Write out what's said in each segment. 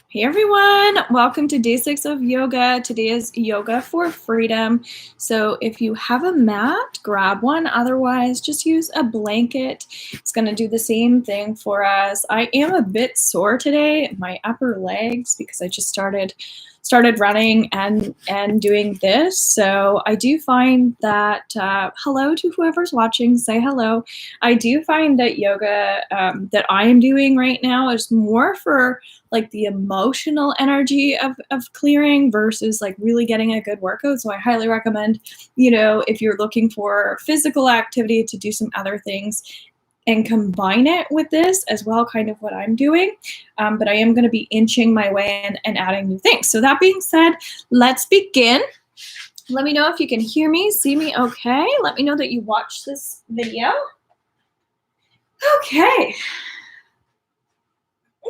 Hey everyone, welcome to day 6 of yoga. Today is yoga for freedom. So if you have a mat, grab one. Otherwise, just use a blanket. It's going to do the same thing for us. I am a bit sore today, my upper legs, because I just started running and doing this. So I do find that hello to whoever's watching, say hello. I do find that yoga that I am doing right now is more for like the emotional energy of clearing versus like really getting a good workout. So I highly recommend, if you're looking for physical activity to do some other things and combine it with this as well, kind of what I'm doing. But I am going to be inching my way in and adding new things. So that being said, let's begin. Let me know if you can hear me, see me okay. Let me know that you watched this video. Okay.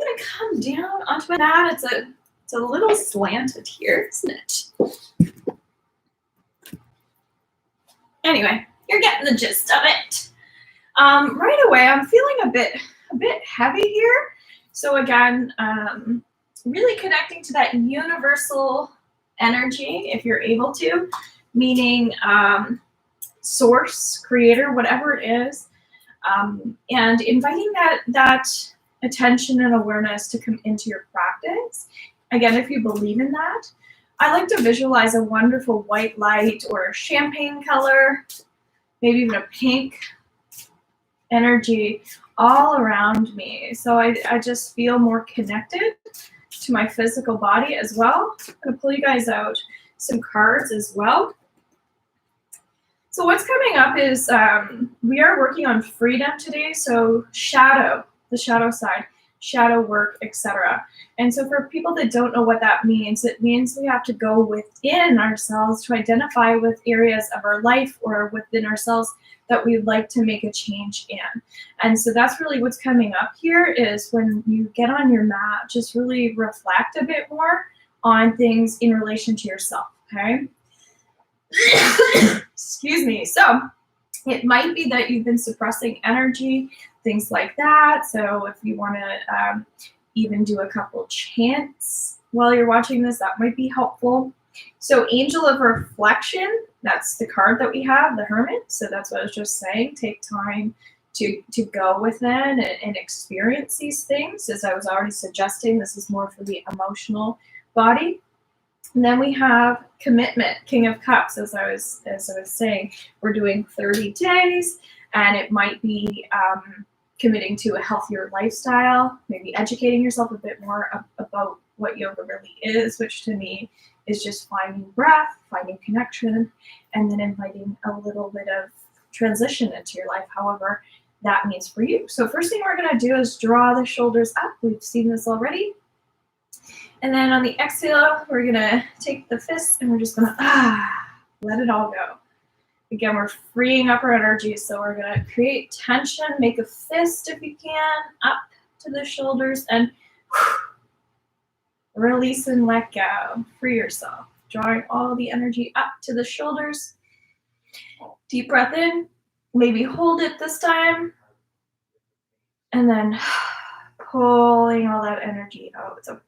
I'm gonna come down onto my mat. It's a little slanted here, isn't it? Anyway, you're getting the gist of it. Right away, I'm feeling a bit heavy here. So again, really connecting to that universal energy, if you're able to, meaning source, creator, whatever it is, and inviting that attention and awareness to come into your practice. Again, if you believe in that, I like to visualize a wonderful white light or champagne color, maybe even a pink energy all around me. So I just feel more connected to my physical body as well. I'm going to pull you guys out some cards as well. So what's coming up is we are working on freedom today. So shadow, the shadow side, shadow work, etc. And so for people that don't know what that means, it means we have to go within ourselves to identify with areas of our life or within ourselves that we'd like to make a change in. And so that's really what's coming up here is when you get on your mat, just really reflect a bit more on things in relation to yourself, okay? Excuse me. So it might be that you've been suppressing energy, things like that. So if you want to even do a couple chants while you're watching this, that might be helpful. So Angel of Reflection, that's the card that we have, the Hermit. So that's what I was just saying. Take time to go within and experience these things. As I was already suggesting, this is more for the emotional body. And then we have Commitment, King of Cups, as I was saying. We're doing 30 days, and it might be committing to a healthier lifestyle, maybe educating yourself a bit more about what yoga really is, which to me is just finding breath, finding connection, and then inviting a little bit of transition into your life, however that means for you. So first thing we're going to do is draw the shoulders up. We've seen this already. And then on the exhale, we're going to take the fists and we're just going to let it all go. Again, we're freeing up our energy, so we're going to create tension, make a fist if you can, up to the shoulders, and release and let go. Free yourself. Drawing all the energy up to the shoulders. Deep breath in. Maybe hold it this time. And then pulling all that energy out. So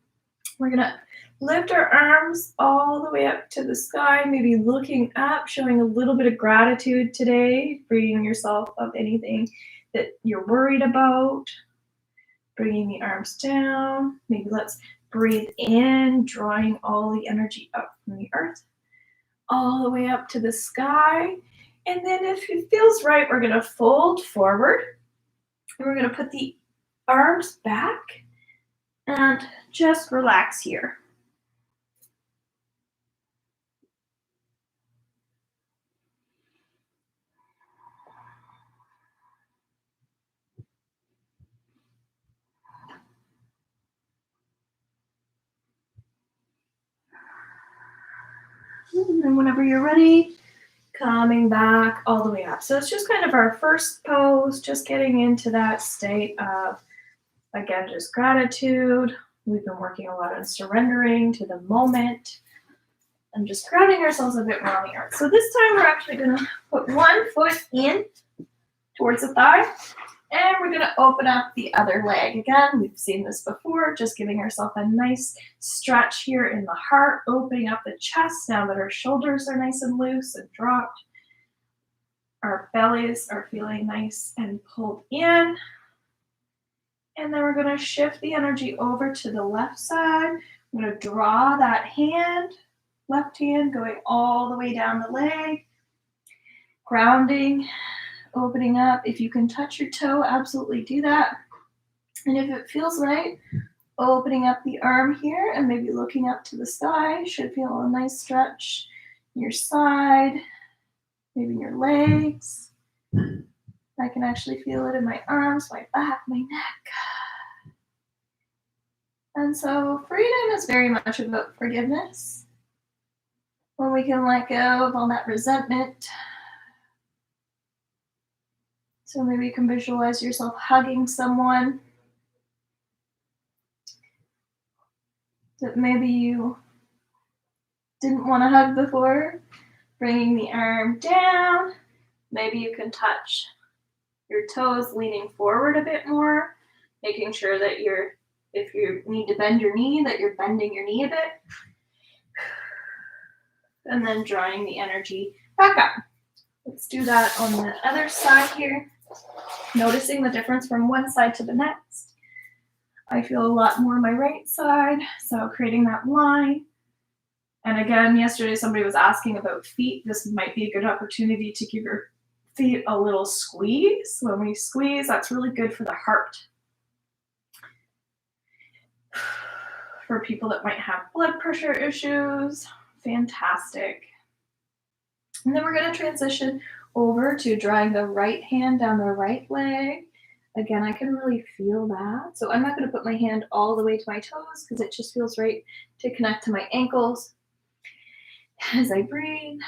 we're going to lift our arms all the way up to the sky, maybe looking up, showing a little bit of gratitude today, freeing yourself of anything that you're worried about. Bringing the arms down. Maybe let's breathe in, drawing all the energy up from the earth, all the way up to the sky. And then if it feels right, we're going to fold forward. And we're going to put the arms back and just relax here. And then whenever you're ready, coming back all the way up. So it's just kind of our first pose, just getting into that state of, again, just gratitude. We've been working a lot on surrendering to the moment and just grounding ourselves a bit more on the earth. So this time we're actually going to put one foot in towards the thigh, And we're going to open up the other leg again. We've seen this before, just giving ourselves a nice stretch here in the heart, opening up the chest now that our shoulders are nice and loose and dropped. Our bellies are feeling nice and pulled in. And then we're going to shift the energy over to the left side. I'm going to draw that hand, left hand going all the way down the leg, grounding, opening up. If you can touch your toe, absolutely do that. And if it feels right, opening up the arm here and maybe looking up to the sky. Should feel a nice stretch in your side, maybe in your legs. I can actually feel it in my arms, my back, my neck. And so freedom is very much about forgiveness. When we can let go of all that resentment. So maybe you can visualize yourself hugging someone that maybe you didn't want to hug before. Bringing the arm down. Maybe you can touch your toes, leaning forward a bit more, making sure that if you need to bend your knee, that you're bending your knee a bit. And then drawing the energy back up. Let's do that on the other side here. Noticing the difference from one side to the next. I feel a lot more on my right side, so creating that line. And again, yesterday somebody was asking about feet. This might be a good opportunity to give your feet a little squeeze. When we squeeze, that's really good for the heart. For people that might have blood pressure issues, fantastic. And then we're going to transition over to drawing the right hand down the right leg. Again, I can really feel that. So I'm not going to put my hand all the way to my toes because it just feels right to connect to my ankles as I breathe.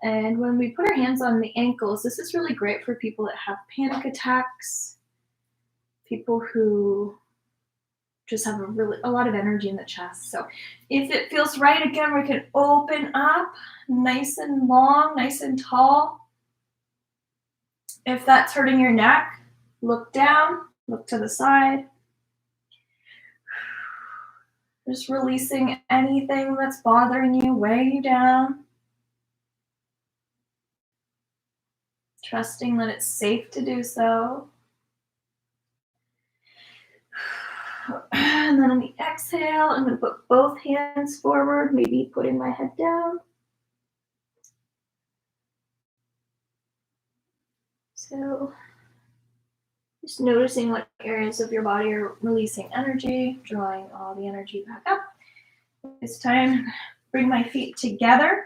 And when we put our hands on the ankles, this is really great for people that have panic attacks, people who just have a lot of energy in the chest. So if it feels right, again, we can open up nice and long, nice and tall. If that's hurting your neck, look down, look to the side. Just releasing anything that's bothering you, weighing you down. Trusting that it's safe to do so. And then on the exhale, I'm going to put both hands forward, maybe putting my head down. So just noticing what areas of your body are releasing energy, drawing all the energy back up. This time, bring my feet together.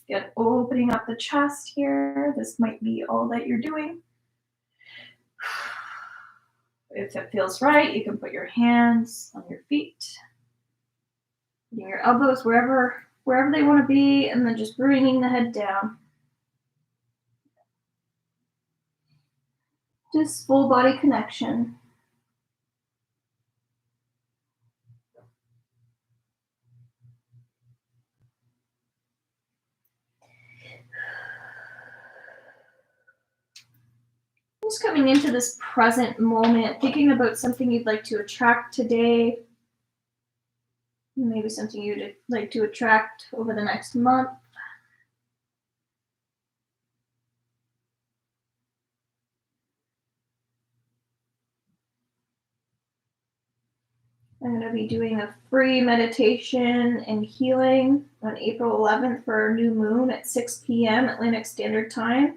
Get opening up the chest here. This might be all that you're doing. If it feels right, you can put your hands on your feet, putting your elbows wherever they want to be, and then just bringing the head down. Just full body connection. Just coming into this present moment, thinking about something you'd like to attract today, maybe something you'd like to attract over the next month. I'm going to be doing a free meditation and healing on April 11th for our new moon at 6 p.m. Atlantic Standard Time.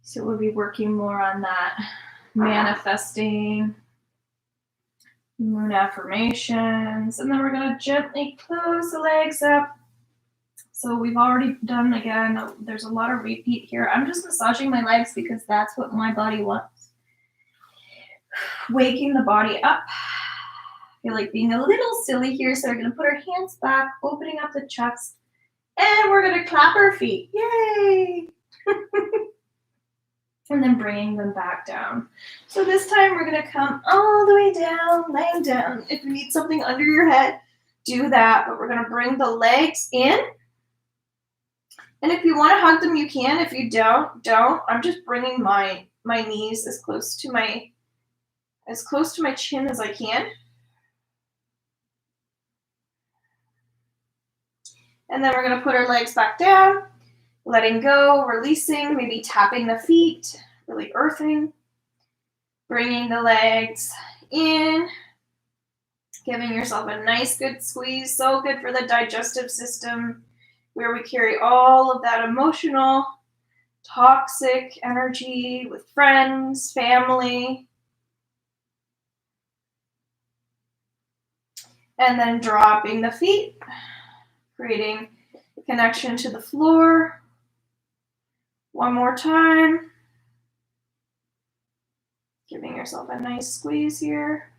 So we'll be working more on that, manifesting, moon affirmations, and then we're going to gently close the legs up. So we've already done, again, there's a lot of repeat here. I'm just massaging my legs because that's what my body wants. Waking the body up. I feel like being a little silly here, so we're going to put our hands back, opening up the chest, and we're going to clap our feet. Yay! And then bringing them back down. So this time we're going to come all the way down, laying down. If you need something under your head, do that. But we're going to bring the legs in. And if you want to hug them, you can. If you don't. I'm just bringing my knees as close to my chin as I can. And then we're going to put our legs back down, letting go, releasing, maybe tapping the feet, really earthing, bringing the legs in, giving yourself a nice good squeeze. So good for the digestive system, where we carry all of that emotional, toxic energy with friends, family. And then dropping the feet, creating a connection to the floor. One more time. Giving yourself a nice squeeze here.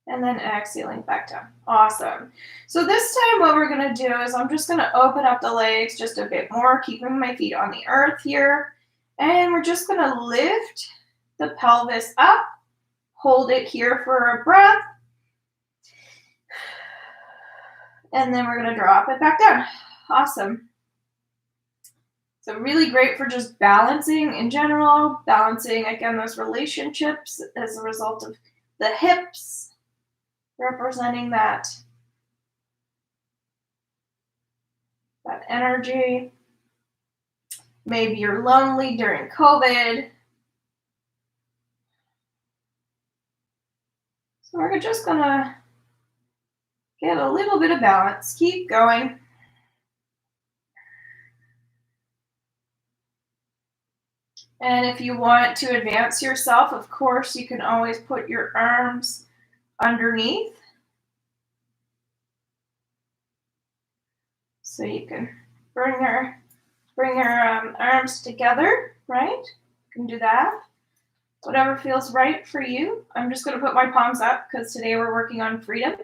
And then exhaling back down. Awesome. So this time what we're going to do is I'm just going to open up the legs just a bit more, keeping my feet on the earth here. And we're just going to lift the pelvis up. Hold it here for a breath. And then we're going to drop it back down. Awesome. So really great for just balancing in general, balancing, again, those relationships as a result of the hips, representing that energy. Maybe you're lonely during COVID. So we're just going to get a little bit of balance. Keep going. And if you want to advance yourself, of course, you can always put your arms underneath. So you can bring your arms together, right? You can do that. Whatever feels right for you. I'm just going to put my palms up because today we're working on freedom.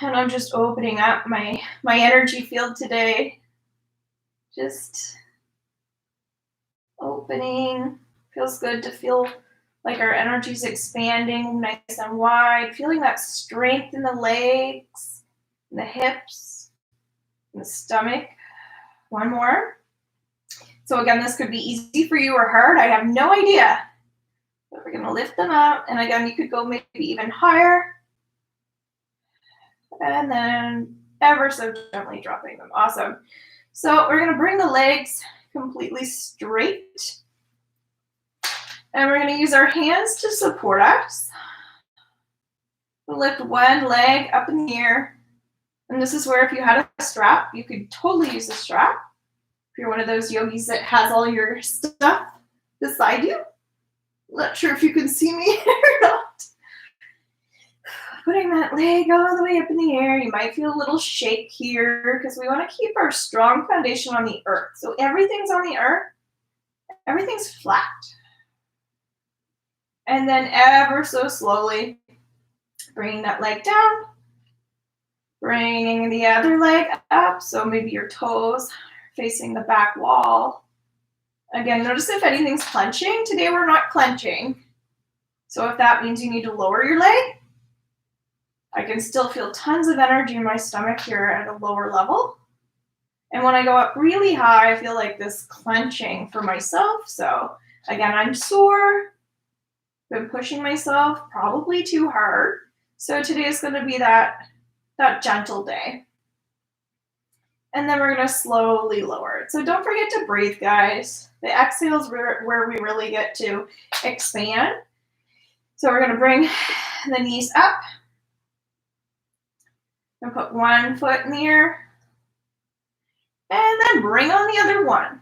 And I'm just opening up my energy field today. Just opening. Feels good to feel like our energy's expanding nice and wide. Feeling that strength in the legs, in the hips, in the stomach. One more. So again, this could be easy for you or hard. I have no idea. But we're going to lift them up. And again, you could go maybe even higher. And then ever so gently dropping them. Awesome. So we're going to bring the legs completely straight. And we're going to use our hands to support us. We'll lift one leg up in the air. And this is where if you had a strap, you could totally use a strap. If you're one of those yogis that has all your stuff beside you. Not sure if you can see me or not. Putting that leg all the way up in the air. You might feel a little shake here because we want to keep our strong foundation on the earth. So everything's on the earth. Everything's flat. And then ever so slowly, bringing that leg down. Bringing the other leg up. So maybe your toes facing the back wall. Again, notice if anything's clenching. Today we're not clenching. So if that means you need to lower your leg, I can still feel tons of energy in my stomach here at a lower level. And when I go up really high, I feel like this clenching for myself. So again, I'm sore. Been pushing myself probably too hard. So today is going to be that gentle day. And then we're going to slowly lower it. So don't forget to breathe, guys. The exhale is where we really get to expand. So we're going to bring the knees up. And put one foot in the air. And then bring on the other one.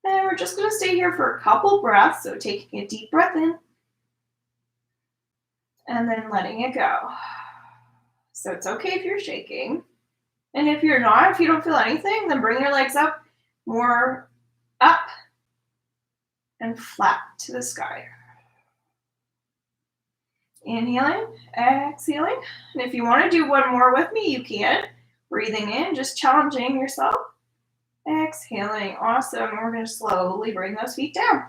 And we're just going to stay here for a couple breaths. So taking a deep breath in. And then letting it go. So it's okay if you're shaking. And if you're not, if you don't feel anything, then bring your legs up, more up and flat to the sky. Inhaling, exhaling. And if you want to do one more with me, you can. Breathing in, just challenging yourself. Exhaling, awesome. We're going to slowly bring those feet down.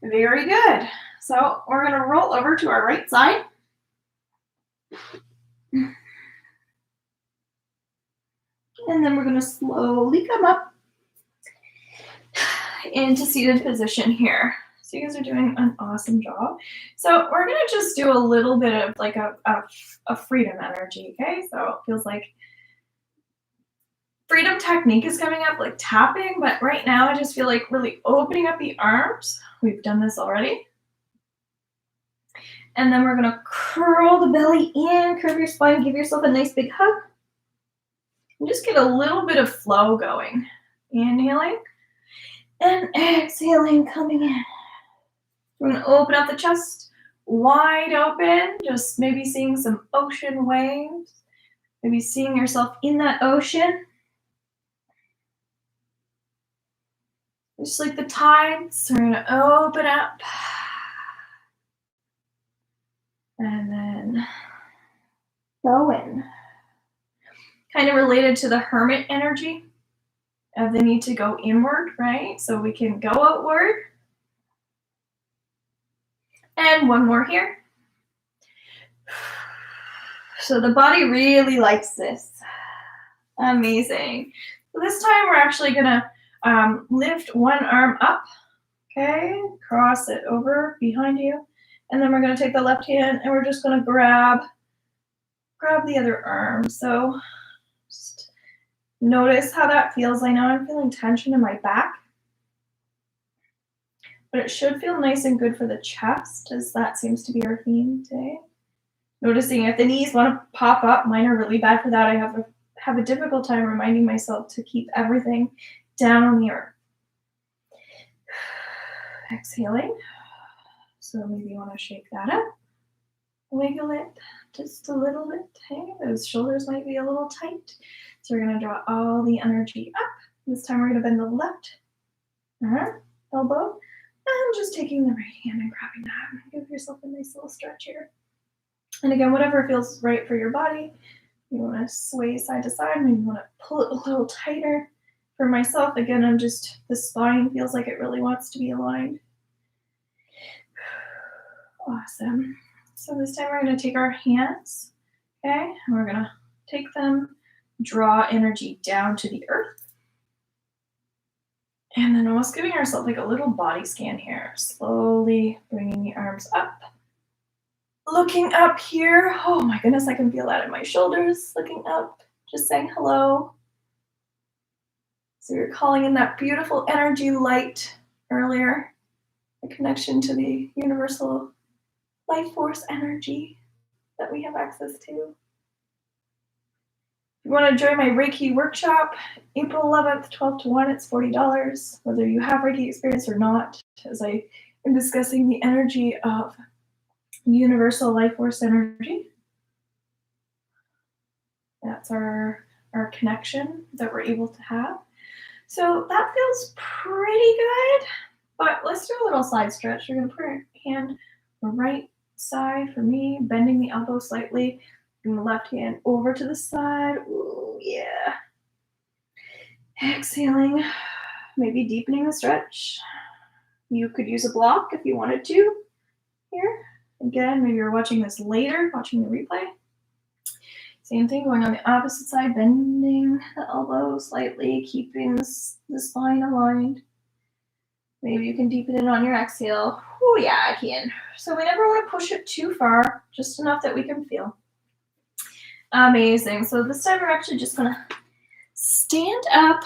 Very good. So we're going to roll over to our right side. And then we're going to slowly come up into seated position here. So you guys are doing an awesome job. So we're going to just do a little bit of like a freedom energy, okay? So it feels like freedom technique is coming up, like tapping, but right now I just feel like really opening up the arms. We've done this already. And then we're going to curl the belly in, curve your spine, give yourself a nice big hug. And just get a little bit of flow going. Inhaling and exhaling, coming in. We're going to open up the chest wide open, just maybe seeing some ocean waves, maybe seeing yourself in that ocean. Just like the tides, we're going to open up. And then go in. Kind of related to the hermit energy of the need to go inward, right? So we can go outward. And one more here. So the body really likes this. Amazing. So this time we're actually gonna lift one arm up, okay? Cross it over behind you. And then we're gonna take the left hand and we're just gonna grab the other arm. So just notice how that feels. I know I'm feeling tension in my back, but it should feel nice and good for the chest, as that seems to be our theme today. Noticing if the knees want to pop up, mine are really bad for that. I have a difficult time reminding myself to keep everything down on the earth. Exhaling. So maybe you want to shake that up. Wiggle it just a little bit. Hey, those shoulders might be a little tight. So we're going to draw all the energy up. This time we're going to bend the left elbow. And just taking the right hand and grabbing that. Give yourself a nice little stretch here. And again, whatever feels right for your body. You want to sway side to side. Maybe you want to pull it a little tighter. For myself, again, the spine feels like it really wants to be aligned. Awesome. So this time we're going to take our hands, okay? And we're going to take them, draw energy down to the earth. And then almost giving ourselves like a little body scan here. Slowly bringing the arms up. Looking up here. Oh my goodness, I can feel that in my shoulders. Looking up, just saying hello. So you're calling in that beautiful energy light earlier. A connection to the universal life force energy that we have access to. If you want to join my Reiki workshop, April 11th, 12 to 1, it's $40, whether you have Reiki experience or not, as I am discussing the energy of universal life force energy. That's our connection that we're able to have. So that feels pretty good, but let's do a little side stretch. We're going to put our hand on the right side for me, bending the elbow slightly, and the left hand over to the side. Ooh, yeah. Exhaling, maybe deepening the stretch. You could use a block if you wanted to here. Again, maybe you're watching this later, watching the replay. Same thing, going on the opposite side, bending the elbow slightly, keeping the spine aligned. Maybe you can deepen it on your exhale. Oh yeah, I can. So we never want to push it too far, just enough that we can feel. Amazing. So this time we're actually just going to stand up.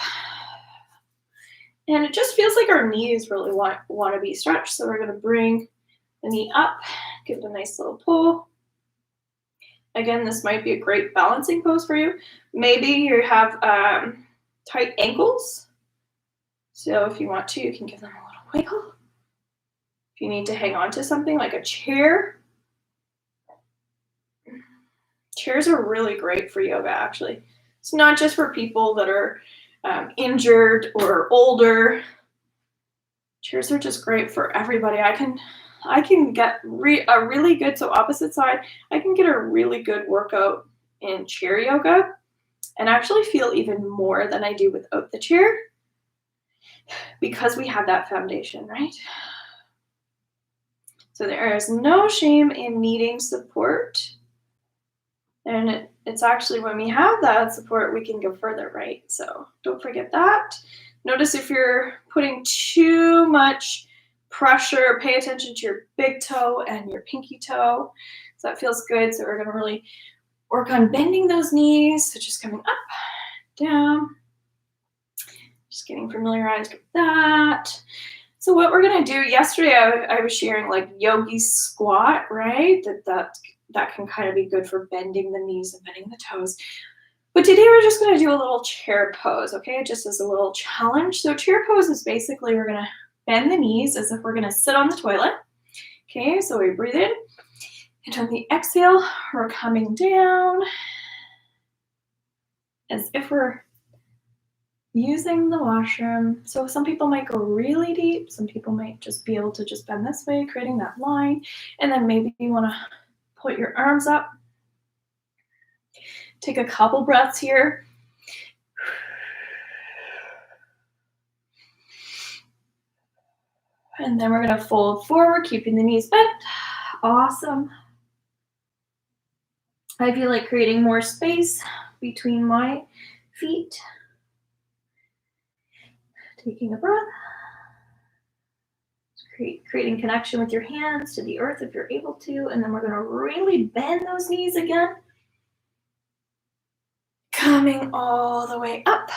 And it just feels like our knees really want to be stretched. So we're going to bring the knee up, give it a nice little pull. Again, this might be a great balancing pose for you. Maybe you have tight ankles. So if you want to, you can give them a little wiggle. If you need to hang on to something like a chair. Chairs are really great for yoga, actually. It's not just for people that are injured or older. Chairs are just great for everybody. I can get a really good, so opposite side, I can get a really good workout in chair yoga and actually feel even more than I do without the chair because we have that foundation, right? So there is no shame in needing support. And it's actually when we have that support, we can go further, right? So don't forget that. Notice if you're putting too much pressure, pay attention to your big toe and your pinky toe. So that feels good. So we're gonna really work on bending those knees. So just coming up, down, just getting familiarized with that. So what we're gonna do, yesterday I was sharing like yogi squat, right? That can kind of be good for bending the knees and bending the toes. But today we're just gonna do a little chair pose, okay? Just as a little challenge. So chair pose is basically we're gonna bend the knees as if we're gonna sit on the toilet. Okay, so we breathe in, and on the exhale, we're coming down as if we're using the washroom. So some people might go really deep, some people might just be able to just bend this way, creating that line, and then maybe you wanna put your arms up. Take a couple breaths here. And then we're gonna fold forward, keeping the knees bent. Awesome. I feel like creating more space between my feet. Taking a breath. Creating connection with your hands to the earth if you're able to. And then we're gonna really bend those knees again. Coming all the way up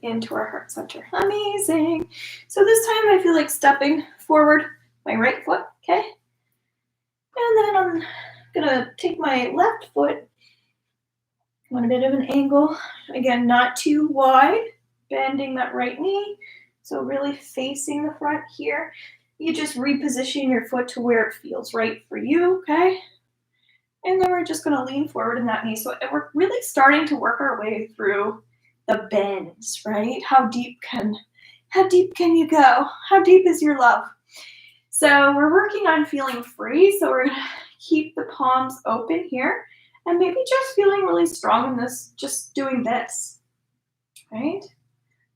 into our heart center. Amazing. So this time I feel like stepping forward my right foot, okay? And then I'm gonna take my left foot on a bit of an angle. Again, not too wide, bending that right knee. So really facing the front here. You just reposition your foot to where it feels right for you, okay? And then we're just gonna lean forward in that knee. So we're really starting to work our way through the bends, right? How deep can you go? How deep is your love? So we're working on feeling free. So we're gonna keep the palms open here and maybe just feeling really strong in this, just doing this, right?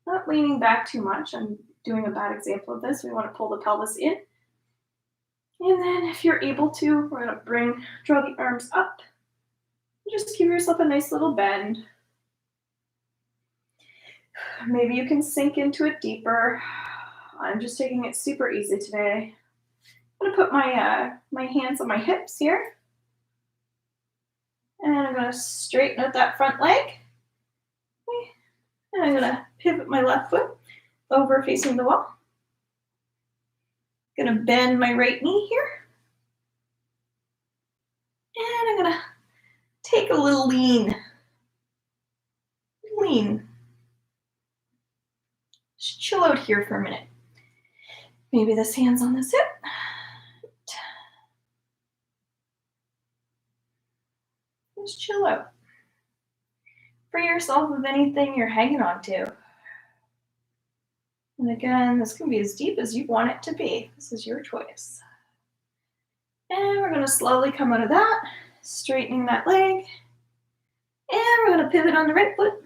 Not leaning back too much. I'm doing a bad example of this. We wanna pull the pelvis in. And then if you're able to, we're gonna draw the arms up. Just give yourself a nice little bend. Maybe you can sink into it deeper. I'm just taking it super easy today. I'm gonna put my hands on my hips here. And I'm gonna straighten out that front leg. And I'm gonna pivot my left foot over facing the wall. Gonna bend my right knee here. And I'm gonna take a little lean. Just chill out here for a minute. Maybe this hand's on this hip. Just chill out. Free yourself of anything you're hanging on to. And again, this can be as deep as you want it to be. This is your choice. And we're gonna slowly come out of that, straightening that leg. And we're gonna pivot on the right foot.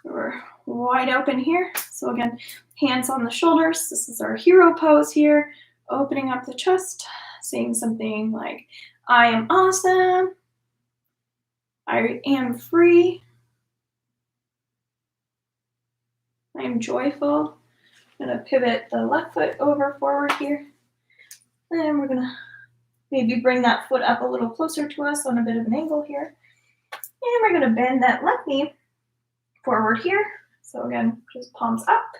We're wide open here. So again, hands on the shoulders. This is our hero pose here. Opening up the chest, saying something like, I am awesome. I am free. I am joyful. I'm gonna pivot the left foot over forward here. And we're gonna maybe bring that foot up a little closer to us on a bit of an angle here. And we're gonna bend that left knee forward here. So again, just palms up.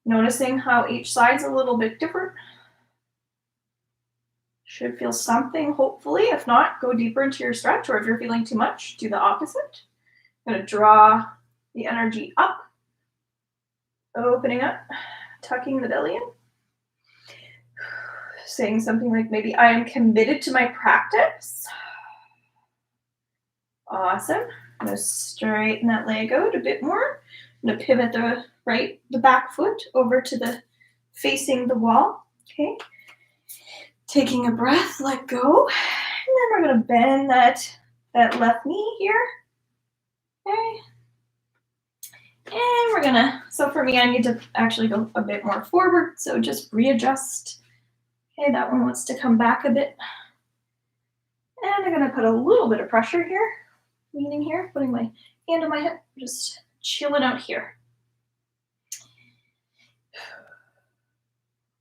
Noticing how each side's a little bit different. Should feel something, hopefully. If not, go deeper into your stretch, or if you're feeling too much, do the opposite. I'm gonna draw the energy up, opening up, tucking the belly in. Saying something like maybe I am committed to my practice. Awesome. I'm gonna straighten that leg out a bit more. I'm gonna pivot the back foot over to the facing the wall. Okay. Taking a breath, let go. And then we're gonna bend that left knee here. Okay. And we're gonna, so for me, I need to actually go a bit more forward. So just readjust. Okay, that one wants to come back a bit. And I'm gonna put a little bit of pressure here, leaning here, putting my hand on my hip, just chilling out here.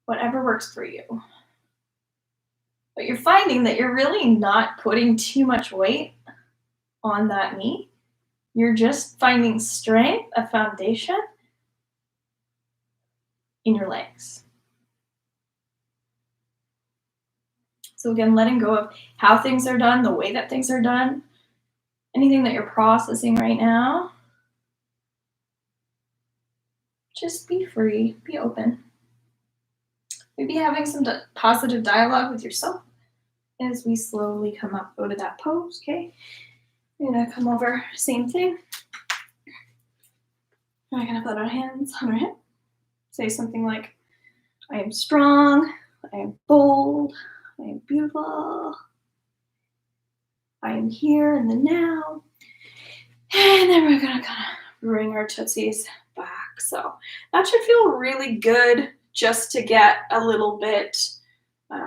Whatever works for you. But you're finding that you're really not putting too much weight on that knee. You're just finding strength, a foundation in your legs. So again, letting go of how things are done, the way that things are done, anything that you're processing right now. Just be free, be open. Maybe having some positive dialogue with yourself as we slowly come up, go to that pose, okay? We're gonna come over, same thing. We're gonna put our hands on our hip. Say something like, I am strong, I am bold, I am beautiful, I am here in the now. And then we're gonna kind of bring our tootsies back. So that should feel really good just to get a little bit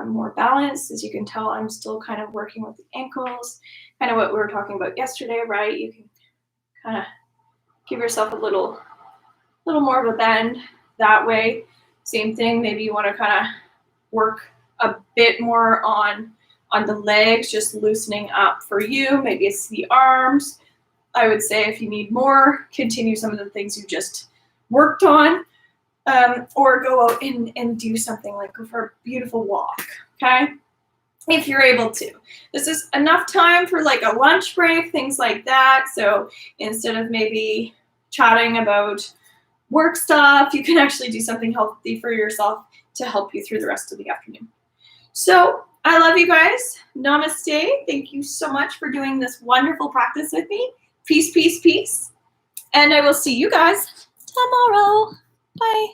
more balance. As you can tell, I'm still kind of working with the ankles, kind of what we were talking about yesterday, right? You can kind of give yourself a little more of a bend that way. Same thing, maybe you want to kind of work a bit more on the legs, just loosening up for you. Maybe it's the arms. I would say if you need more, continue some of the things you just worked on, or go out and do something like go for a beautiful walk, okay? If you're able to. This is enough time for like a lunch break, things like that. So instead of maybe chatting about work stuff, you can actually do something healthy for yourself to help you through the rest of the afternoon. So I love you guys. Namaste. Thank you so much for doing this wonderful practice with me. Peace, peace, peace. And I will see you guys tomorrow. Bye.